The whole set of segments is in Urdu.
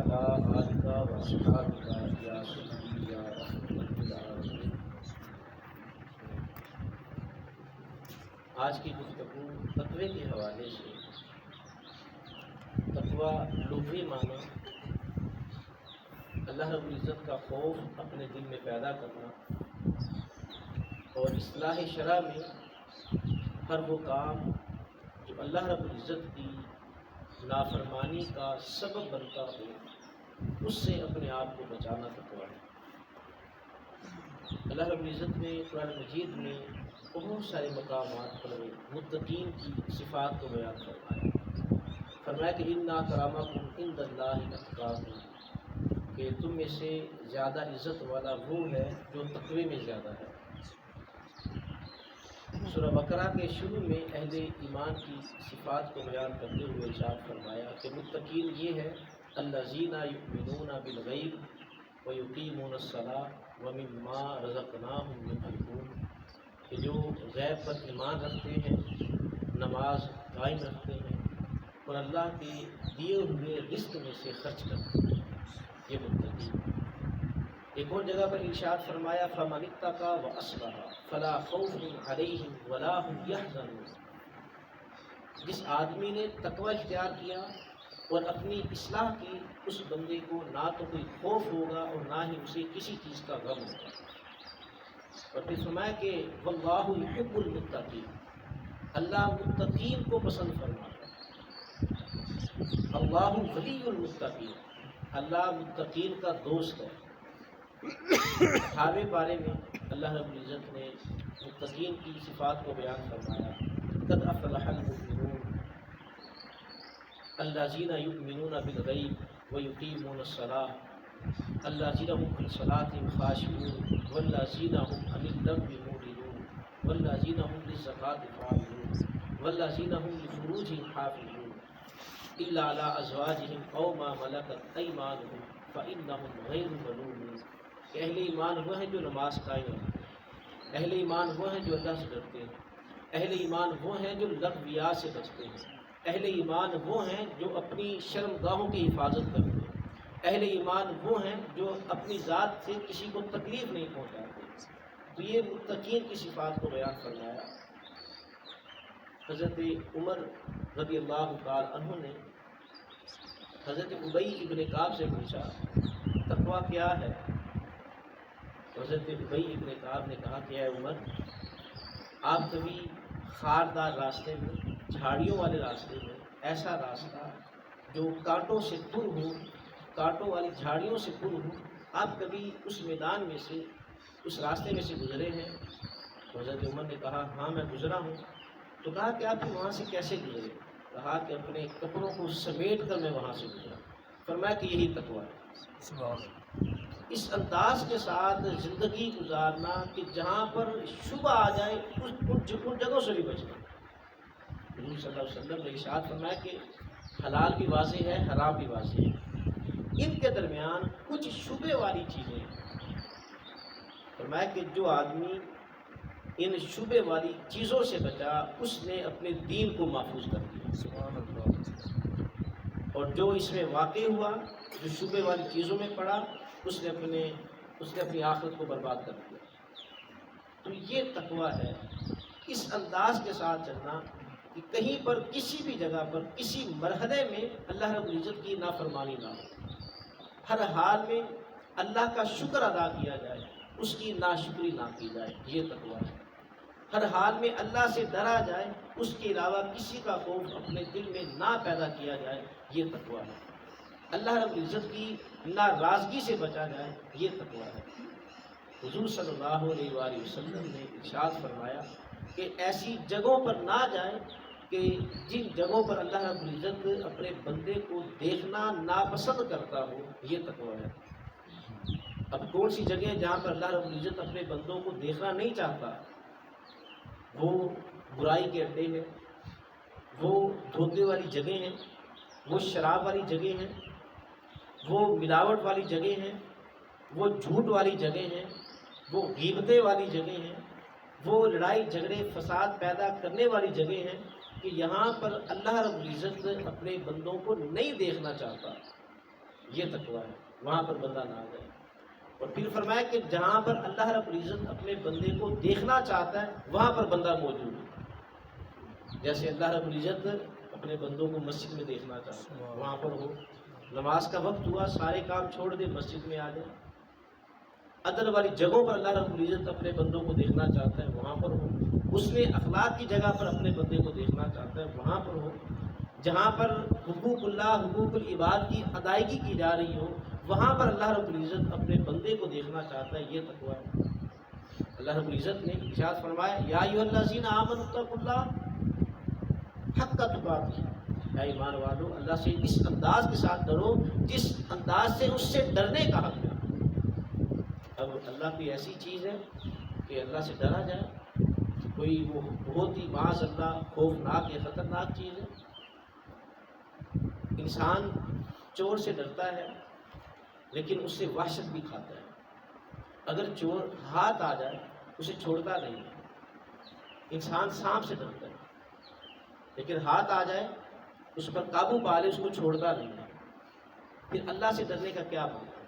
وعلى آلك وأصحابك يا سيدي يا رحمة العالمين۔ آج کی گفتگو تقوی کے حوالے سے، تقوی لغوی معنی اللہ رب العزت کا خوف اپنے دل میں پیدا کرنا، اور اصلاح شرع میں ہر وہ کام جو اللہ رب العزت کی نافرمانی کا سبب بنتا ہو اس سے اپنے آپ کو بچانا تقوی ہے۔ اللہ رب العزت نے قرآن مجید میں بہت سارے مقامات پر متقین کی صفات کو بیان فرمایا کہ اِنَّ أَكْرَمَكُمْ عِندَ اللَّهِ أَتْقَاكُمْ، کہ تم میں سے زیادہ عزت والا وہ ہے جو تقوی میں زیادہ ہے۔ سورہ بقرہ کے شروع میں اہل ایمان کی صفات کو بیان کرتے ہوئے ارشاد فرمایا کہ متقین یہ ہے الذین یؤمنون بالغیب ویقیمون الصلاۃ ومما رزقناہم ينفقون، کہ جو غیب پر ایمان رکھتے ہیں، نماز قائم رکھتے ہیں اور اللہ کے دیے ہوئے رزق میں سے خرچ کرتے ہیں، یہ متقین۔ ایک اور جگہ پر ارشاد فرمایا فَمَنِ اتَّقَىٰ وَأَصْلَحَ فَلَا خَوْفٌ عَلَيْهِمْ وَلَا هُمْ يَحْزَنُونَ، جس آدمی نے تقوی اختیار کیا اور اپنی اصلاح کی، اس بندے کو نہ تو کوئی خوف ہوگا اور نہ ہی اسے کسی چیز کا غم ہوگا۔ اور پھر فرمایا کہ وَاللَّهُ يُحِبُّ الْمُتَّقِينَ، اللہ متقین کو پسند فرماتا ہے۔ اللہ ولی المتقین، اللہ متقین کا دوست ہے۔ 18ویں پارے میں اللہ رب العزت نے متقین کی صفات کو بیان فرمایا قد افلح المؤمنون الذین یؤمنون بالغیب ویقیمون الصلاۃ الذین هم عن صلاتهم خاشعون والذین هم عن اللغو معرضون والذین هم للزکاة فاعلون والذین هم لفروجهم حافظون الا علی ازواجهم او ما ملکت ایمانهم فانهم غیر ملومین، کہ اہل ایمان وہ ہیں جو نماز قائم رکھتے ہیں، اہل ایمان وہ ہیں جو اللہ سے ڈرتے ہیں، اہل ایمان وہ ہیں جو لغویات سے بچتے ہیں، اہل ایمان وہ ہیں جو اپنی شرمگاہوں کی حفاظت کرتے ہیں، اہل ایمان وہ ہیں جو اپنی ذات سے کسی کو تکلیف نہیں پہنچاتے۔ تو یہ متقین کی صفات کو بیان فرمایا۔ حضرت عمر رضی اللہ تعالی عنہ نے حضرت ابی ابن کعب سے پوچھا تقویٰ کیا ہے؟ حضرت ابی ابن کعب نے کہا کہ اے عمر، آپ کبھی خاردار راستے میں، جھاڑیوں والے راستے میں، ایسا راستہ جو کانٹوں سے پر ہو، کانٹوں والی جھاڑیوں سے پر ہو، آپ کبھی اس میدان میں سے، اس راستے میں سے گزرے ہیں؟ تو حضرت عمر نے کہا ہاں میں گزرا ہوں۔ تو کہا کہ آپ وہاں سے کیسے گزرے؟ کہا کہ اپنے کپڑوں کو سمیٹ کر میں وہاں سے گزرا۔ فرمایا کہ یہی تقویٰ ہے، اس انداز کے ساتھ زندگی گزارنا کہ جہاں پر شبہ آ جائے ان جگہوں سے بھی بچنا۔ حضور صلی اللہ علیہ وسلم نے ارشاد فرمایا کہ حلال بھی واضح ہے، حرام بھی واضح ہے، ان کے درمیان کچھ شبہ والی چیزیں ہیں۔ فرمایا کہ جو آدمی ان شبہ والی چیزوں سے بچا اس نے اپنے دین کو محفوظ کر دیا، سبحان اللہ۔ اور جو اس میں واقع ہوا، جو شبہ والی چیزوں میں پڑا، اس نے اپنی آخرت کو برباد کر دیا۔ تو یہ تقویٰ ہے، اس انداز کے ساتھ چلنا کہ کہیں پر کسی بھی جگہ پر کسی مرحلے میں اللہ رب العزت کی نافرمانی نہ ہو، ہر حال میں اللہ کا شکر ادا کیا جائے، اس کی ناشکری نہ کی جائے، یہ تقویٰ ہے۔ ہر حال میں اللہ سے ڈرا جائے، اس کے علاوہ کسی کا خوف اپنے دل میں نہ پیدا کیا جائے، یہ تقویٰ ہے۔ اللہ رب العزت کی ناراضگی سے بچا جائے، یہ تقویٰ ہے۔ حضور صلی اللہ علیہ وآلہ وسلم نے ارشاد فرمایا کہ ایسی جگہوں پر نہ جائیں کہ جن جگہوں پر اللہ رب العزت اپنے بندے کو دیکھنا ناپسند کرتا ہو، یہ تقویٰ ہے۔ اب کون سی جگہ جہاں پر اللہ رب العزت اپنے بندوں کو دیکھنا نہیں چاہتا؟ وہ برائی کے اڈے ہیں، وہ دھوکے والی جگہ ہیں، وہ شراب والی جگہ ہیں، وہ ملاوٹ والی جگہ ہیں، وہ جھوٹ والی جگہ ہیں، وہ غیبتیں والی جگہ ہیں، وہ لڑائی جھگڑے فساد پیدا کرنے والی جگہ ہیں کہ یہاں پر اللہ رب العزت اپنے بندوں کو نہیں دیکھنا چاہتا۔ یہ تقویٰ ہے، وہاں پر بندہ نہ جائے۔ اور پھر فرمایا کہ جہاں پر اللہ رب العزت اپنے بندے کو دیکھنا چاہتا ہے وہاں پر بندہ موجود ہے۔ جیسے اللہ رب العزت اپنے بندوں کو مسجد میں دیکھنا چاہتا ہے وہاں پر ہو، نماز کا وقت ہوا سارے کام چھوڑ دے مسجد میں آ جائے۔ عدل والی جگہوں پر اللہ رب العزت اپنے بندوں کو دیکھنا چاہتا ہے وہاں پر ہو، اس میں اخلاق کی جگہ پر اپنے بندے کو دیکھنا چاہتا ہے وہاں پر ہو، جہاں پر حقوق اللہ حقوق العباد کی ادائیگی کی جا رہی ہو وہاں پر اللہ رب العزت اپنے بندے کو دیکھنا چاہتا ہے، یہ تقویٰ ہے۔ اللہ رب العزت نے ارشاد فرمایا یا ایھا الذین آمنوا اتقوا اللہ حق تقاته، اے ایمان والو اللہ سے اس انداز کے ساتھ ڈرو جس انداز سے اس سے ڈرنے کا حق ہے۔ اب اللہ کی ایسی چیز ہے کہ اللہ سے ڈرا جائے، کوئی وہ بہت ہی معاذ اللہ خوفناک یا خطرناک چیز ہے۔ انسان چور سے ڈرتا ہے لیکن اس سے وحشت بھی کھاتا ہے۔ اگر چور ہاتھ آ جائے اسے چھوڑتا نہیں ہے۔ انسان سانپ سے ڈرتا ہے لیکن ہاتھ آ جائے اس پر قابو پا لے اس کو چھوڑتا نہیں ہے۔ پھر اللہ سے ڈرنے کا کیا معنی ہے؟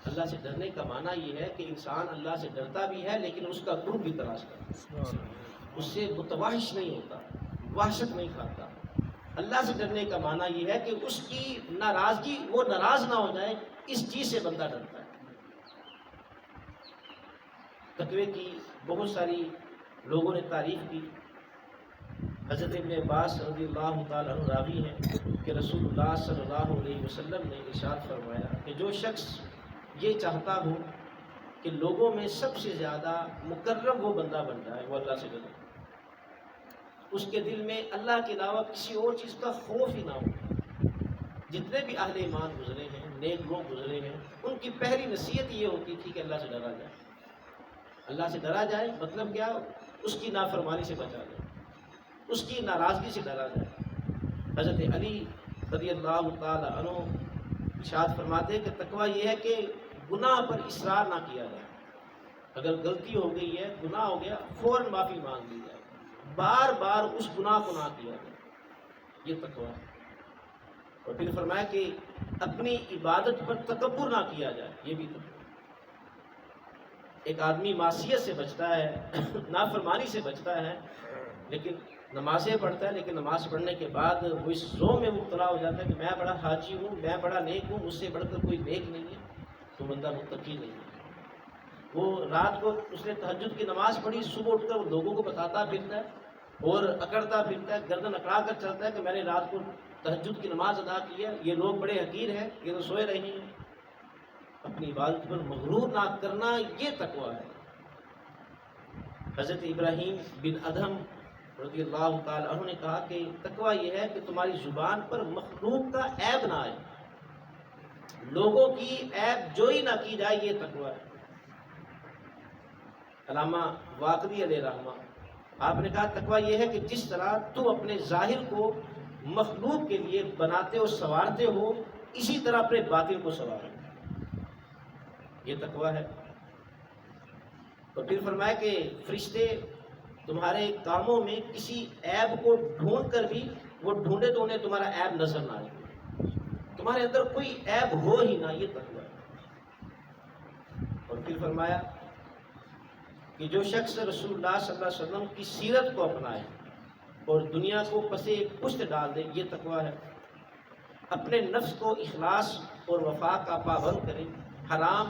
اللہ سے ڈرنے کا معنی یہ ہے کہ انسان اللہ سے ڈرتا بھی ہے لیکن اس کا قرب بھی تلاش کرتا ہے، اس سے متوحش نہیں ہوتا، وحشت نہیں کھاتا۔ اللہ سے ڈرنے کا معنی یہ ہے کہ اس کی ناراضگی وہ ناراض نہ ہو جائے، اس چیز سے بندہ ڈرتا ہے۔ تقوی کی بہت ساری لوگوں نے تعریف کی۔ حضرت ابن عباس رضی اللہ تعالیٰ عنہ راوی ہیں کہ رسول اللہ صلی اللہ علیہ وسلم نے ارشاد فرمایا کہ جو شخص یہ چاہتا ہو کہ لوگوں میں سب سے زیادہ مکرم وہ بندہ بن جائے، وہ اللہ سے ڈرے، اس کے دل میں اللہ کے علاوہ کسی اور چیز کا خوف ہی نہ ہو۔ جتنے بھی اہل ایمان گزرے ہیں، نیک لوگ گزرے ہیں، ان کی پہلی نصیحت یہ ہوتی تھی کہ اللہ سے ڈرا جائے۔ اللہ سے ڈرا جائے مطلب کیا؟ اس کی نافرمانی سے بچا جائے، اس کی ناراضگی سے ڈرا جائے۔ حضرت علی رضی اللہ تعالی عنہ ارشاد فرماتے ہیں کہ تقویٰ یہ ہے کہ گناہ پر اصرار نہ کیا جائے۔ اگر غلطی ہو گئی ہے، گناہ ہو گیا، فوراً معافی مانگ لی جائے، بار بار اس گناہ کو نہ کیا جائے، یہ تقویٰ ہے۔ اور پھر فرمایا کہ اپنی عبادت پر تکبر نہ کیا جائے، یہ بھی تقویٰ ہے۔ ایک آدمی معصیت سے بچتا ہے، نافرمانی سے بچتا ہے، لیکن نمازیں پڑھتا ہے، لیکن نماز پڑھنے کے بعد وہ اس ذوق میں مبتلا ہو جاتا ہے کہ میں بڑا حاجی ہوں، میں بڑا نیک ہوں، مجھ سے بڑھ کر کوئی نیک نہیں ہے، تو بندہ متقی نہیں ہے۔ وہ رات کو اس نے تہجد کی نماز پڑھی، صبح اٹھ کر وہ لوگوں کو بتاتا پھرتا ہے اور اکڑتا پھرتا ہے، گردن اکڑا کر چلتا ہے کہ میں نے رات کو تہجد کی نماز ادا کی ہے، یہ لوگ بڑے حقیر ہیں، یہ تو سوئے رہے ہیں۔ اپنی عبادت پر مغرور نہ کرنا، یہ تقویٰ ہے۔ حضرت ابراہیم بن ادہم رضی اللہ تعالی عنہ نے کہا کہ تقویٰ یہ ہے کہ تمہاری زبان پر مخلوق کا عیب نہ آئے، لوگوں کی عیب جوئی نہ کی جائے، یہ تقویٰ ہے۔ علامہ واقدی علیہ رحمہ آپ نے کہا تقویٰ یہ ہے کہ جس طرح تو اپنے ظاہر کو مخلوق کے لیے بناتے اور سنوارتے ہو، اسی طرح اپنے باطن کو سنوارو، یہ تقویٰ ہے۔ اور پھر فرمایا کہ فرشتے تمہارے کاموں میں کسی عیب کو ڈھونڈ کر بھی وہ ڈھونڈے تو انہیں تمہارا عیب نظر نہ آئے، تمہارے اندر کوئی عیب ہو ہی نہ، یہ تقویٰ ہے۔ اور پھر فرمایا کہ جو شخص رسول اللہ صلی اللہ علیہ وسلم کی سیرت کو اپنائے اور دنیا کو پسے پشت ڈال دے، یہ تقویٰ ہے۔ اپنے نفس کو اخلاص اور وفا کا پابند کرے، حرام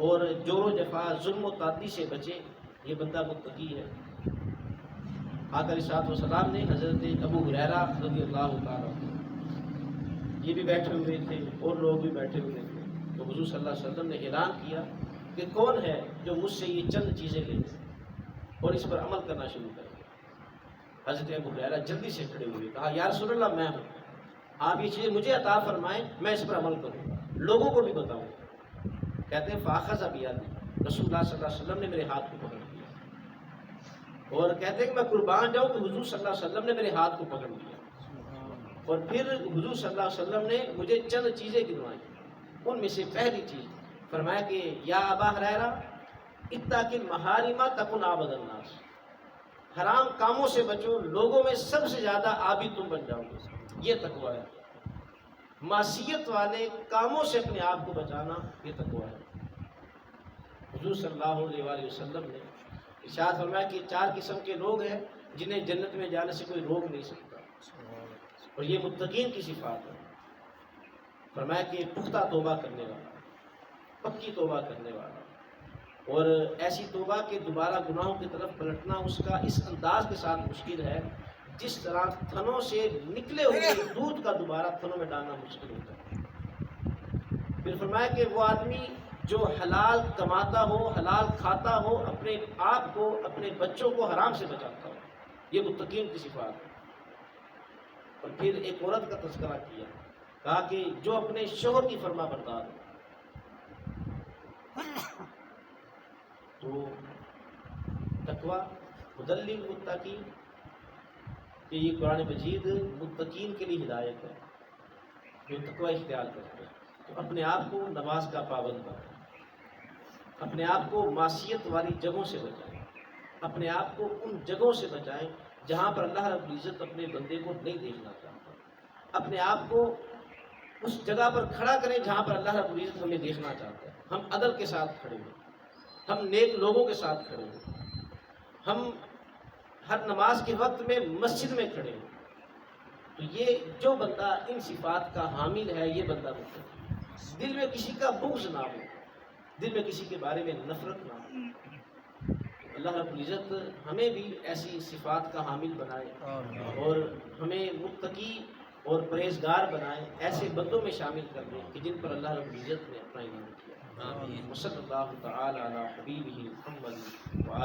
اور جور و جفا ظلم و تعدی سے بچے، یہ بندہ متقی ہے۔ آقا علیہ الصلوۃ والسلام نے حضرت ابو ہریرہ رضی اللہ تعالیٰ یہ بھی بیٹھے ہوئے تھے اور لوگ بھی بیٹھے ہوئے تھے، تو حضور صلی اللہ علیہ وسلم نے اعلان کیا کہ کون ہے جو مجھ سے یہ چند چیزیں لے اور اس پر عمل کرنا شروع کرے۔ حضرت ابو ہریرہ جلدی سے کھڑے ہوئے، کہا یا رسول اللہ میں ہوں، آپ یہ چیزیں مجھے عطا فرمائیں، میں اس پر عمل کروں، لوگوں کو بھی بتاؤں۔ کہتے ہیں فاخذ بیدی، رسول اللہ صلی اللہ علیہ وسلم نے میرے ہاتھ کو پکڑ لیا، اور کہتے ہیں کہ میں قربان جاؤں کہ حضور صلی اللہ علیہ وسلم نے میرے ہاتھ کو پکڑ لیا، اور پھر حضور صلی اللہ علیہ وسلم نے مجھے چند چیزیں گنوائیں۔ ان میں سے پہلی چیز فرمایا کہ یا ابا ہریرہ اتق المحارم تکن عابد الناس، حرام کاموں سے بچو، لوگوں میں سب سے زیادہ عابد تم بن جاؤ گے، یہ تقویٰ ہے۔ معصیت والے کاموں سے اپنے آپ کو بچانا یہ تقویٰ ہے۔ حضور صلی اللہ علیہ وآلہ وسلم نے ارشاد فرمایا کہ 4 قسم کے لوگ ہیں جنہیں جنت میں جانے سے کوئی روک نہیں سکتا، اور یہ متقین کی صفات ہے۔ فرمایا کہ پختہ توبہ کرنے والا، پکی توبہ کرنے والا، اور ایسی توبہ کہ دوبارہ گناہوں کی طرف پلٹنا اس کا اس انداز کے ساتھ مشکل ہے جس طرح تھنوں سے نکلے ہوئے دودھ کا دوبارہ تھنوں میں ڈالنا مشکل ہوتا ہے۔ پھر فرمایا کہ وہ آدمی جو حلال کماتا ہو، حلال کھاتا ہو، اپنے آپ کو، اپنے بچوں کو حرام سے بچاتا ہو، یہ متقین کی صفات ہے۔ اور پھر ایک عورت کا تذکرہ کیا، کہا کہ جو اپنے شوہر کی فرما بردار ہو، تو تقویٰ ہدی للمتقین، کہ یہ قرآن مجید متقین کے لیے ہدایت ہے جو تقویٰ اختیار کرتے ہیں۔ تو اپنے آپ کو نماز کا پابند بنائیں، اپنے آپ کو معصیت والی جگہوں سے بچائیں، اپنے آپ کو ان جگہوں سے بچائیں جہاں پر اللہ رب العزت اپنے بندے کو نہیں دیکھنا چاہتا، اپنے آپ کو اس جگہ پر کھڑا کریں جہاں پر اللہ رب العزت ہمیں دیکھنا چاہتا ہے۔ ہم عدل کے ساتھ کھڑے ہوں، ہم نیک لوگوں کے ساتھ کھڑے ہوں، ہم ہر نماز کے وقت میں مسجد میں کھڑے ہوں، تو یہ جو بندہ ان صفات کا حامل ہے یہ بندہ متقی ہے۔ دل میں کسی کا بغض نہ ہو، دل میں کسی کے بارے میں نفرت نہ ہو۔ اللہ رب العزت ہمیں بھی ایسی صفات کا حامل بنائے اور ہمیں متقی اور پرہیزگار بنائے، ایسے بندوں میں شامل کر دیں کہ جن پر اللہ رب العزت نے اپنا انعام کیا۔ صلی اللہ تعالی علی حبیبہ محمد وآلہ